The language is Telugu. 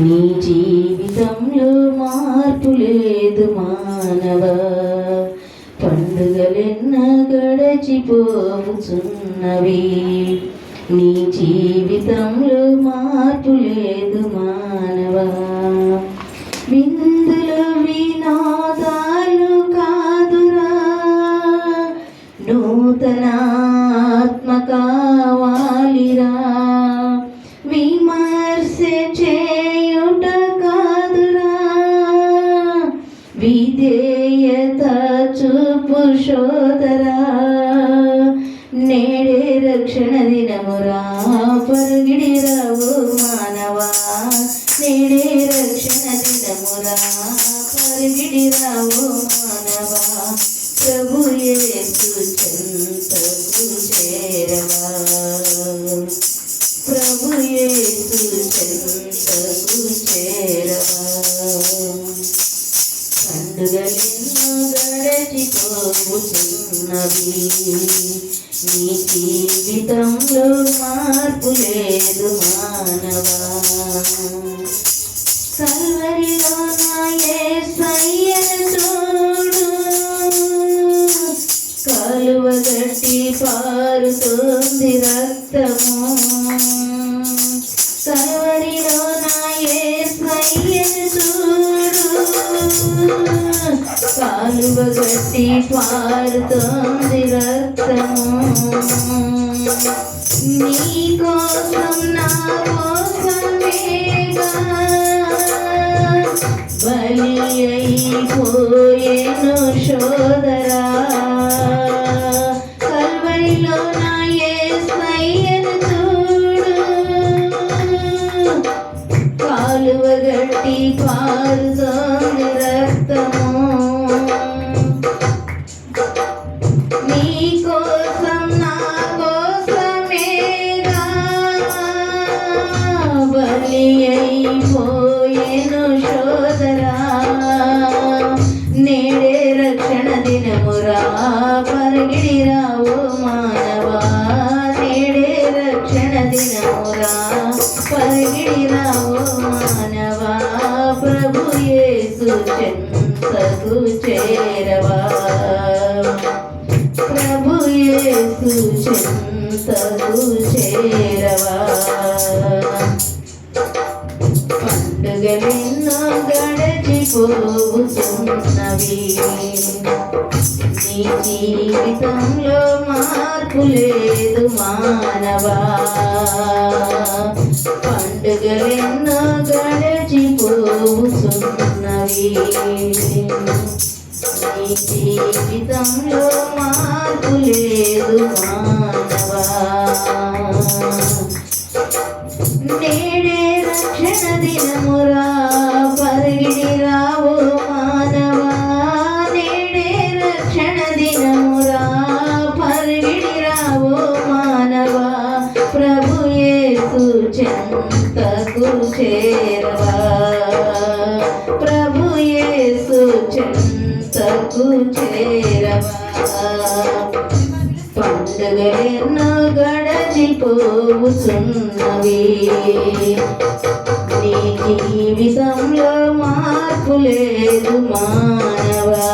నీ జీవితంలో మార్పు లేదు మానవా, పండుగలెన్న గడచిపోతున్నవి. నీ జీవితంలో మార్పు లేదు మానవా, విందులు వినోదాలు కాదురా, నూతన ఆత్మ కావాలిరా. విమర్శ చేయుట కాదురా, విధేయత చూపు సోదరా. నేడే రక్షణ దినమురా, పరుగిడిరావు మానవా. నేడే రక్షణ దినమురా, పరుగిడిరావు మానవా. ప్రభు యేసు చెంతకు చేరవా, ప్రభు యేసు చెంతకు చేరవా. పండుగలెన్నో గడచిపోతున్నవి, నీ జీవితంలో మార్పు లేదు మానవా. కల్వరిలో నా యేసయ్యను చూడు, కాలువగట్టి పారుతోంది రక్తము. కల్వరిలో నా యేసయ్యను చూడు, కాలువగట్టి పారుతోంది రక్తము. నీ కోసం నా కోసమేగా బలి అయిపోయేను సోదరా. కల్వరిలో నా యేసయ్యను చూడు, కాలువగట్టి పారుతోంది రక్తము. నీ కోసం నా కోసమేగా బలి అయిపోయేను సోదరా. నేడే రక్షణ దినమురా, పరిగిడిరావు మానవా. నేడే రక్షణ దినమురా, పరిగిడిరావు మానవా. ప్రభు యేసు చెంతకు చేరవా, ప్రభు యేసు చెంతకు చేరవా. పండుగలెన్నో గడచిపోతున్నవి, నీ జీవితంలో మార్పు లేదు మానవా. పండుగలెన్నో గడచిపోతున్నవి, నీ జీవితంలో మార్పు లేదు మానవా. నేడే రక్షణ దినమురా, పరిగిడిరావు మానవా. నేడే రక్షణ దినమురా, పరిగిడిరావు మానవా. ప్రభు యేసు చెంతకు చేరవా, ప్రభు యేసు చెంతకు చేరవా. పండుగలెన్నో గడచిపోతున్నవి, నీ జీవితంలో మార్పు లేదు మానవా.